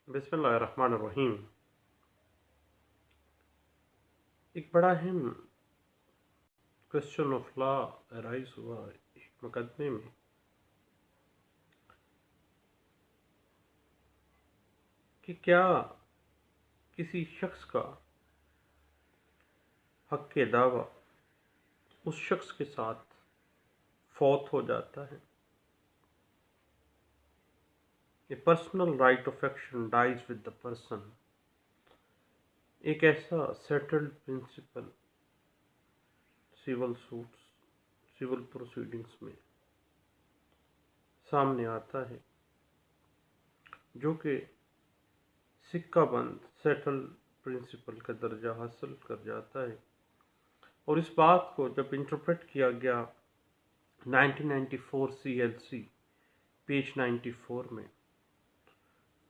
بسم اللہ الرحمن الرحیم۔ ایک بڑا اہم کوشچن آف لا رائز ہوا ایک مقدمے میں کہ کیا کسی شخص کا حق دعویٰ اس شخص کے ساتھ فوت ہو جاتا ہے؟ A personal right of action dies with the person، ایک ایسا settled principle civil suits civil proceedings میں سامنے آتا ہے جو کہ سکہ بند سیٹل پرنسپل کا درجہ حاصل کر جاتا ہے، اور اس بات کو جب انٹرپریٹ کیا گیا 1994 CLC پیج 94 میں،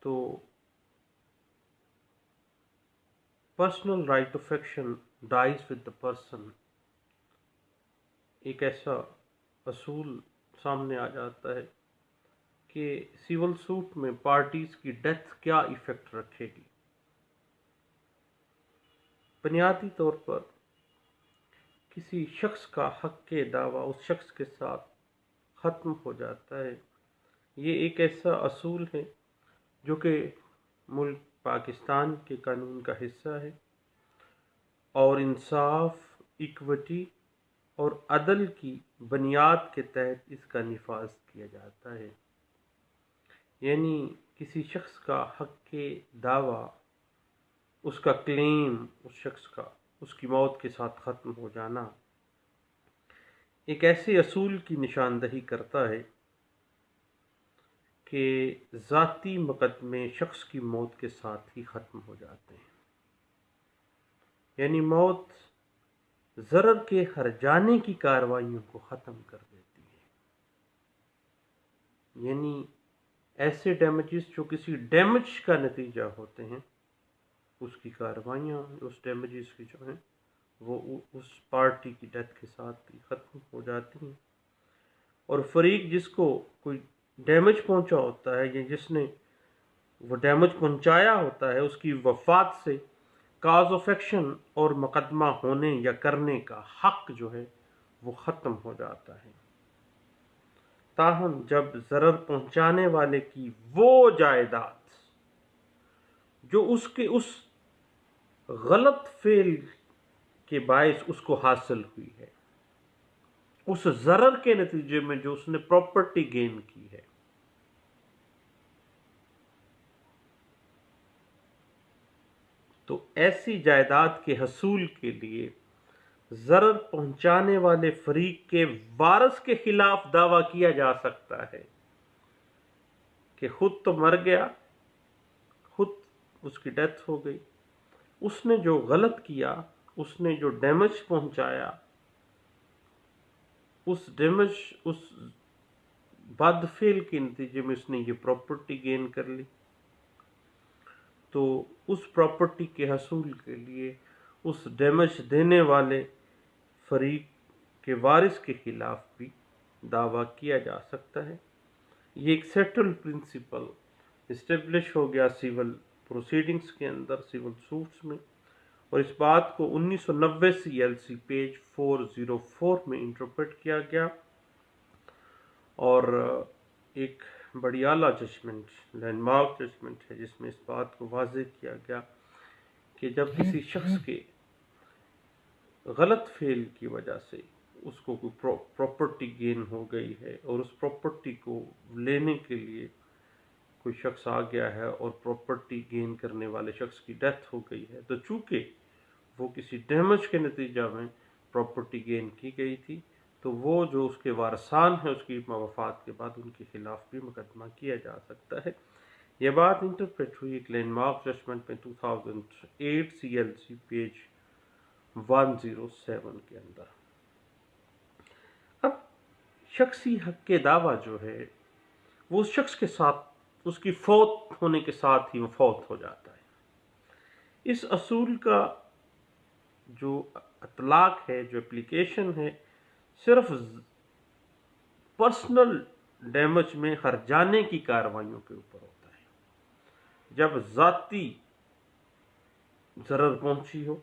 تو personal right of action dies with the person ایک ایسا اصول سامنے آ جاتا ہے کہ سول سوٹ میں پارٹیز کی ڈیتھ کیا ایفیکٹ رکھے گی۔ بنیادی طور پر کسی شخص کا حق دعویٰ اس شخص کے ساتھ ختم ہو جاتا ہے۔ یہ ایک ایسا اصول ہے جو کہ ملک پاکستان کے قانون کا حصہ ہے، اور انصاف، ایکوٹی اور عدل کی بنیاد کے تحت اس کا نفاذ کیا جاتا ہے۔ یعنی کسی شخص کا حق دعویٰ، اس کا کلیم، اس شخص کا اس کی موت کے ساتھ ختم ہو جانا ایک ایسے اصول کی نشاندہی کرتا ہے کہ ذاتی مقدمے شخص کی موت کے ساتھ ہی ختم ہو جاتے ہیں۔ یعنی موت ضرر کے ہرجانے کی کارروائیوں کو ختم کر دیتی ہے۔ یعنی ایسے ڈیمیجز جو کسی ڈیمیج کا نتیجہ ہوتے ہیں، اس کی کارروائیاں اس ڈیمیجز کی جو ہیں وہ اس پارٹی کی ڈیتھ کے ساتھ بھی ختم ہو جاتی ہیں، اور فریق جس کو کوئی ڈیمیج پہنچا ہوتا ہے یا جس نے وہ ڈیمیج پہنچایا ہوتا ہے، اس کی وفات سے کاز آف ایکشن اور مقدمہ ہونے یا کرنے کا حق جو ہے وہ ختم ہو جاتا ہے۔ تاہم جب ضرر پہنچانے والے کی وہ جائیداد جو اس کے اس غلط فعل کے باعث اس کو حاصل ہوئی ہے، اس ضرر کے نتیجے میں جو اس نے پراپرٹی گین کی ہے، تو ایسی جائیداد کے حصول کے لیے ضرر پہنچانے والے فریق کے وارث کے خلاف دعویٰ کیا جا سکتا ہے کہ خود تو مر گیا، خود اس کی ڈیتھ ہو گئی، اس نے جو غلط کیا، اس نے جو ڈیمیج پہنچایا، اس ڈیمیج، اس بد فعل کے نتیجے میں اس نے یہ پراپرٹی گین کر لی، تو اس پراپرٹی کے حصول کے لیے اس ڈیمیج دینے والے فریق کے وارث کے خلاف بھی دعویٰ کیا جا سکتا ہے۔ یہ ایک سیٹل پرنسپل اسٹیبلش ہو گیا سول پروسیڈنگز کے اندر، سول سوٹس میں، اور اس بات کو 1990 CLC پیج 404 میں انٹرپریٹ کیا گیا، اور ایک بڑی اعلیٰ ججمنٹ، لینڈ مارک ججمنٹ ہے، جس میں اس بات کو واضح کیا گیا کہ جب کسی شخص کے غلط فعل کی وجہ سے اس کو کوئی پراپرٹی گین ہو گئی ہے، اور اس پراپرٹی کو لینے کے لیے کوئی شخص آ گیا ہے اور پراپرٹی گین کرنے والے شخص کی ڈیتھ ہو گئی ہے، تو چونکہ وہ کسی ڈیمیج کے نتیجہ میں پراپرٹی گین کی گئی تھی، تو وہ جو اس کے وارثان ہیں اس کی وفات کے بعد ان کے خلاف بھی مقدمہ کیا جا سکتا ہے۔ یہ بات انٹرپریٹ ہوئی ایک لینڈ مارک ججمنٹ میں 2008 CLC پیج 107 کے اندر۔ اب شخصی حق کے دعویٰ جو ہے وہ اس شخص کے ساتھ، اس کی فوت ہونے کے ساتھ ہی وہ فوت ہو جاتا ہے۔ اس اصول کا جو اطلاق ہے، جو اپلیکیشن ہے، صرف پرسنل ڈیمیج میں ہرجانے کی کارروائیوں کے اوپر ہوتا ہے۔ جب ذاتی ضرر پہنچی ہو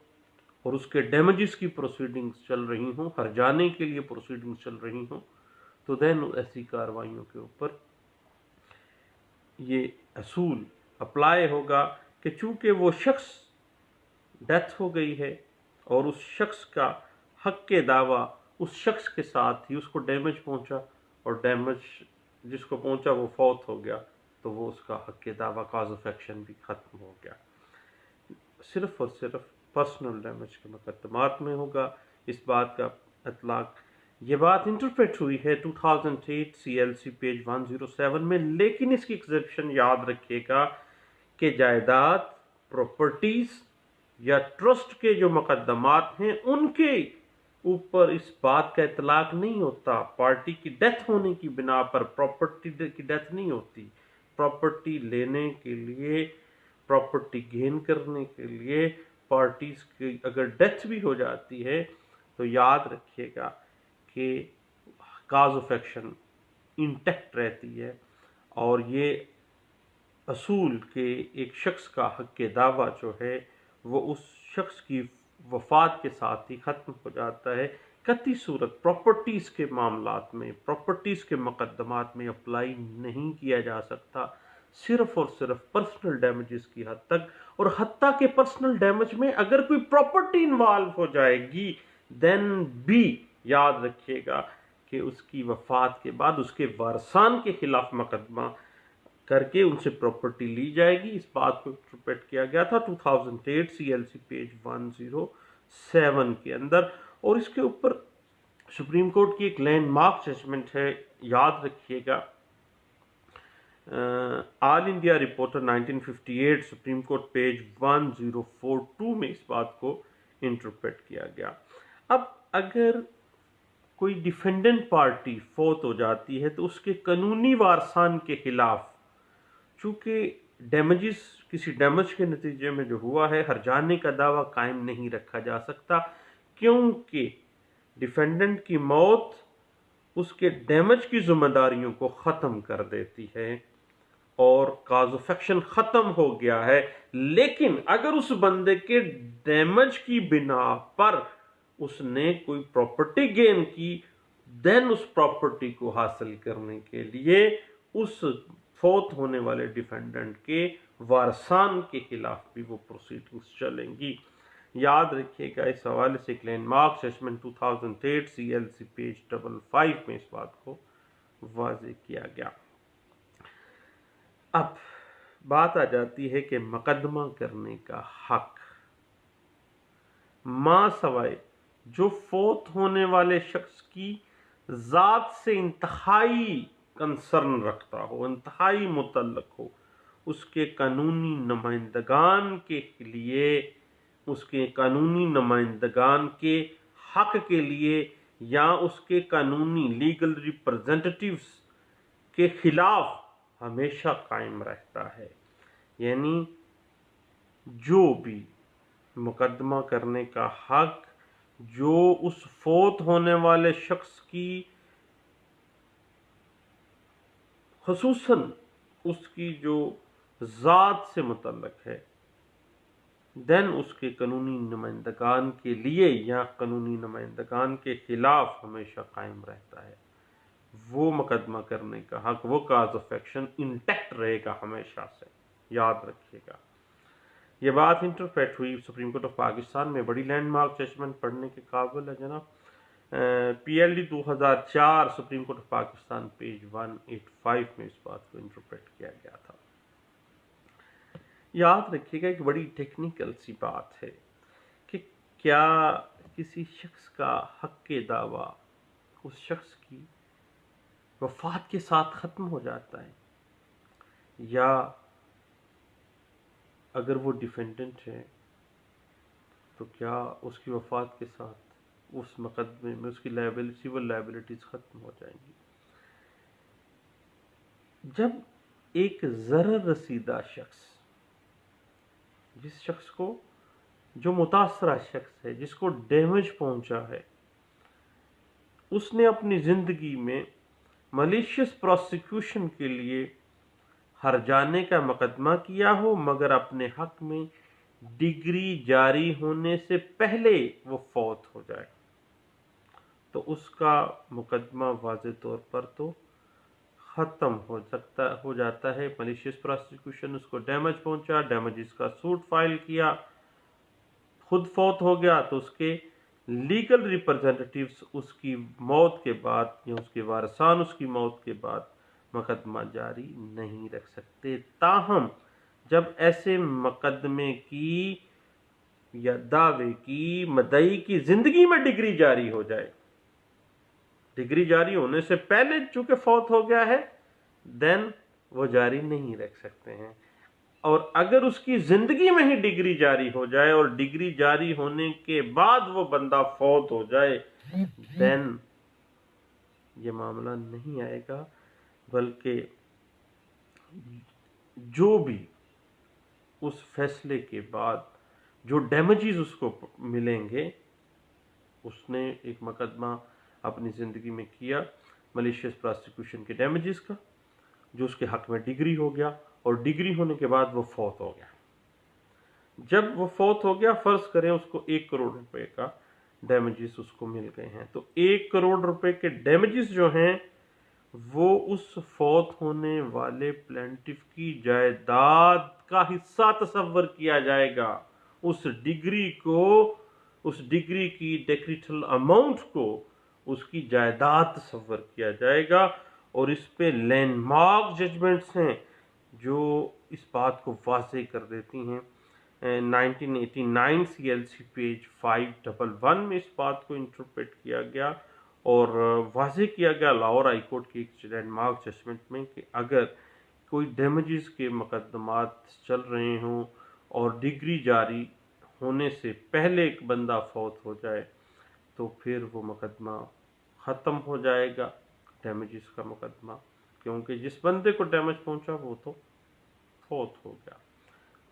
اور اس کے ڈیمیجز کی پروسیڈنگز چل رہی ہوں، ہرجانے کے لیے پروسیڈنگز چل رہی ہوں، تو دین ایسی کارروائیوں کے اوپر یہ اصول اپلائی ہوگا کہ چونکہ وہ شخص ڈیتھ ہو گئی ہے اور اس شخص کا حق کے دعویٰ اس شخص کے ساتھ ہی اس کو ڈیمیج پہنچا اور ڈیمیج جس کو پہنچا وہ فوت ہو گیا، تو وہ اس کا حق کے دعویٰ کاز آف ایکشن بھی ختم ہو گیا، صرف اور صرف پرسنل ڈیمیج کے مقدمات میں ہوگا اس بات کا اطلاق۔ یہ بات انٹرپریٹ ہوئی ہے 2008 CLC پیج 107 میں، لیکن اس کی ایگزیپشن یاد رکھیے گا کہ جائیداد، پراپرٹیز یا ٹرسٹ کے جو مقدمات ہیں ان کے اوپر اس بات کا اطلاق نہیں ہوتا۔ پارٹی کی ڈیتھ ہونے کی بنا پر پراپرٹی کی ڈیتھ نہیں ہوتی۔ پراپرٹی لینے کے لیے، پراپرٹی گین کرنے کے لیے پارٹیز کی اگر ڈیتھ بھی ہو جاتی ہے تو یاد رکھیے گا کہ کاز آف ایکشن انٹیکٹ رہتی ہے، اور یہ اصول کہ ایک شخص کا حق کے دعویٰ جو ہے وہ اس شخص کی وفات کے ساتھ ہی ختم ہو جاتا ہے، قطعی صورت پراپرٹیز کے معاملات میں، پراپرٹیز کے مقدمات میں اپلائی نہیں کیا جا سکتا، صرف اور صرف پرسنل ڈیمیجز کی حد تک، اور حتیٰ کہ پرسنل ڈیمیج میں اگر کوئی پراپرٹی انوالو ہو جائے گی دین بھی یاد رکھیے گا کہ اس کی وفات کے بعد اس کے وارثان کے خلاف مقدمہ کر کے ان سے پراپرٹی لی جائے گی۔ اس بات کو انٹرپریٹ کیا گیا تھا 2008 CLC پیج 107 کے اندر، اور اس کے اوپر سپریم کورٹ کی ایک لینڈ مارک ججمنٹ ہے، یاد رکھیے گا، all India reporter 1958 supreme court page 1042 میں اس بات کو انٹرپریٹ کیا گیا۔ اب اگر کوئی ڈیفینڈنٹ پارٹی فوت ہو جاتی ہے تو اس کے قانونی وارثان کے خلاف، چونکہ ڈیمیجز کسی ڈیمیج کے نتیجے میں جو ہوا ہے، ہرجانے کا دعویٰ قائم نہیں رکھا جا سکتا، کیونکہ ڈیفینڈنٹ کی موت اس کے ڈیمیج کی ذمہ داریوں کو ختم کر دیتی ہے اور کاز آف ایکشن ختم ہو گیا ہے۔ لیکن اگر اس بندے کے ڈیمیج کی بنا پر اس نے کوئی پراپرٹی گین کی، دین اس پراپرٹی کو حاصل کرنے کے لیے اس فوت ہونے والے ڈیفینڈنٹ کے وارثان کے خلاف بھی وہ پروسیڈنگز چلیں گی۔ یاد رکھیے گا اس حوالے سے ایک landmark judgment 2008 CLC page 55 میں اس بات کو واضح کیا گیا۔ اب بات آ جاتی ہے کہ مقدمہ کرنے کا حق ماں سوائے جو فوت ہونے والے شخص کی ذات سے انتہائی کنسرن رکھتا ہو، انتہائی متعلق ہو، اس کے قانونی نمائندگان کے لیے، اس کے قانونی نمائندگان کے حق کے لیے، یا اس کے قانونی لیگل ریپرزینٹیٹیوز کے خلاف ہمیشہ قائم رہتا ہے۔ یعنی جو بھی مقدمہ کرنے کا حق جو اس فوت ہونے والے شخص کی خصوصاً اس کی جو ذات سے متعلق ہے، دین اس کے قانونی نمائندگان کے لیے یا قانونی نمائندگان کے خلاف ہمیشہ قائم رہتا ہے، وہ مقدمہ کرنے کا حق، وہ کاز آف ایکشن انٹیکٹ رہے گا ہمیشہ سے، یاد رکھیے گا۔ یہ بات انٹرپریٹ ہوئی سپریم کورٹ آف پاکستان میں، بڑی لینڈ مارک ججمنٹ پڑھنے کے قابل ہے جناب، PLD 2004 supreme court of Pakistan page 185 میں اس بات کو انٹرپریٹ کیا گیا تھا۔ یاد رکھیے گا ایک بڑی ٹیکنیکل سی بات ہے کہ کیا کسی شخص کا حق کے دعویٰ اس شخص کی وفات کے ساتھ ختم ہو جاتا ہے، یا اگر وہ ڈیفینڈنٹ ہے تو کیا اس کی وفات کے ساتھ اس مقدمے میں اس کی سول لائبلٹیز ختم ہو جائیں گی؟ جب ایک ضرر رسیدہ شخص، جس شخص کو، جو متاثرہ شخص ہے، جس کو ڈیمیج پہنچا ہے، اس نے اپنی زندگی میں ملیشیس پروسیکیوشن کے لیے ہر جانے کا مقدمہ کیا ہو مگر اپنے حق میں ڈگری جاری ہونے سے پہلے وہ فوت ہو جائے تو اس کا مقدمہ واضح طور پر تو ختم ہو جاتا ہے. ملیشیس پراسیکیوشن، اس کو ڈیمیج پہنچا، ڈیمیجز کا سوٹ فائل کیا، خود فوت ہو گیا تو اس کے لیگل ریپرزینٹیٹیوز اس کی موت کے بعد یا اس کے وارثان اس کی موت کے بعد مقدمہ جاری نہیں رکھ سکتے. تاہم جب ایسے مقدمے کی یا دعوے کی مدعی کی زندگی میں ڈگری جاری ہو جائے، ڈگری جاری ہونے سے پہلے چونکہ فوت ہو گیا ہے دین وہ جاری نہیں رکھ سکتے ہیں. اور اگر اس کی زندگی میں ہی ڈگری جاری ہو جائے اور ڈگری جاری ہونے کے بعد وہ بندہ فوت ہو جائے دین یہ معاملہ نہیں آئے گا، بلکہ جو بھی اس فیصلے کے بعد جو ڈیمیجز اس کو ملیں گے، اس نے ایک مقدمہ اپنی زندگی میں کیا ملیشیس پراسیکیوشن کے ڈیمیجز کا جو اس کے حق میں ڈگری ہو گیا، اور ڈگری ہونے کے بعد وہ فوت ہو گیا. جب وہ فوت ہو گیا، فرض کریں اس کو 1 کروڑ روپے کا ڈیمیجز اس کو مل گئے ہیں، تو 1 کروڑ روپے کے ڈیمیجز جو ہیں وہ اس فوت ہونے والے پلینٹف کی جائیداد کا حصہ تصور کیا جائے گا. اس ڈگری کو، اس ڈگری کی ڈیکریٹل اماؤنٹ کو اس کی جائیداد تصور کیا جائے گا. اور اس پہ لینڈ مارک ججمنٹس ہیں جو اس بات کو واضح کر دیتی ہیں. 1989 CLC پیج 511 میں اس بات کو انٹرپریٹ کیا گیا اور واضح کیا گیا لاہور ہائی کورٹ کی ایک لینڈ مارک ججمنٹ میں کہ اگر کوئی ڈیمیجز کے مقدمات چل رہے ہوں اور ڈگری جاری ہونے سے پہلے ایک بندہ فوت ہو جائے تو پھر وہ مقدمہ ختم ہو جائے گا، ڈیمیجز کا مقدمہ، کیونکہ جس بندے کو ڈیمیج پہنچا وہ تو فوت ہو گیا.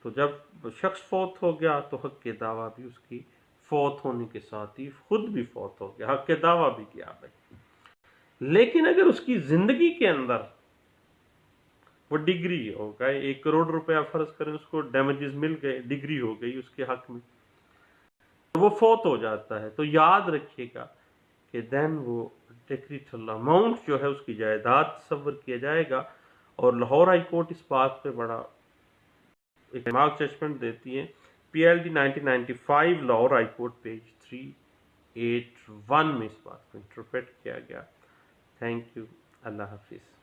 تو جب شخص فوت ہو گیا تو حق کے دعویٰ بھی اس کی فوت ہونے کے ساتھ ہی خود بھی فوت ہو گیا، حق کے دعویٰ بھی کیا بھائی. لیکن اگر اس کی زندگی کے اندر وہ ڈگری ہو گئے، 1 کروڑ روپیہ فرض کریں اس کو ڈیمیجز مل گئے، ڈگری ہو گئی اس کے حق میں، وہ فوت ہو جاتا ہے تو یاد رکھیے گا کہ دین وہ ڈیکریٹل اماؤنٹ جو ہے اس کی جائیداد تصور کیا جائے گا. اور لاہور ہائی کورٹ اس بات پہ بڑا ایک مارک ججمنٹ دیتی ہے. PLD 1995 Lahore high court page 381 میں اس بات کو انٹرپریٹ کیا گیا. Thank you. اللہ حافظ.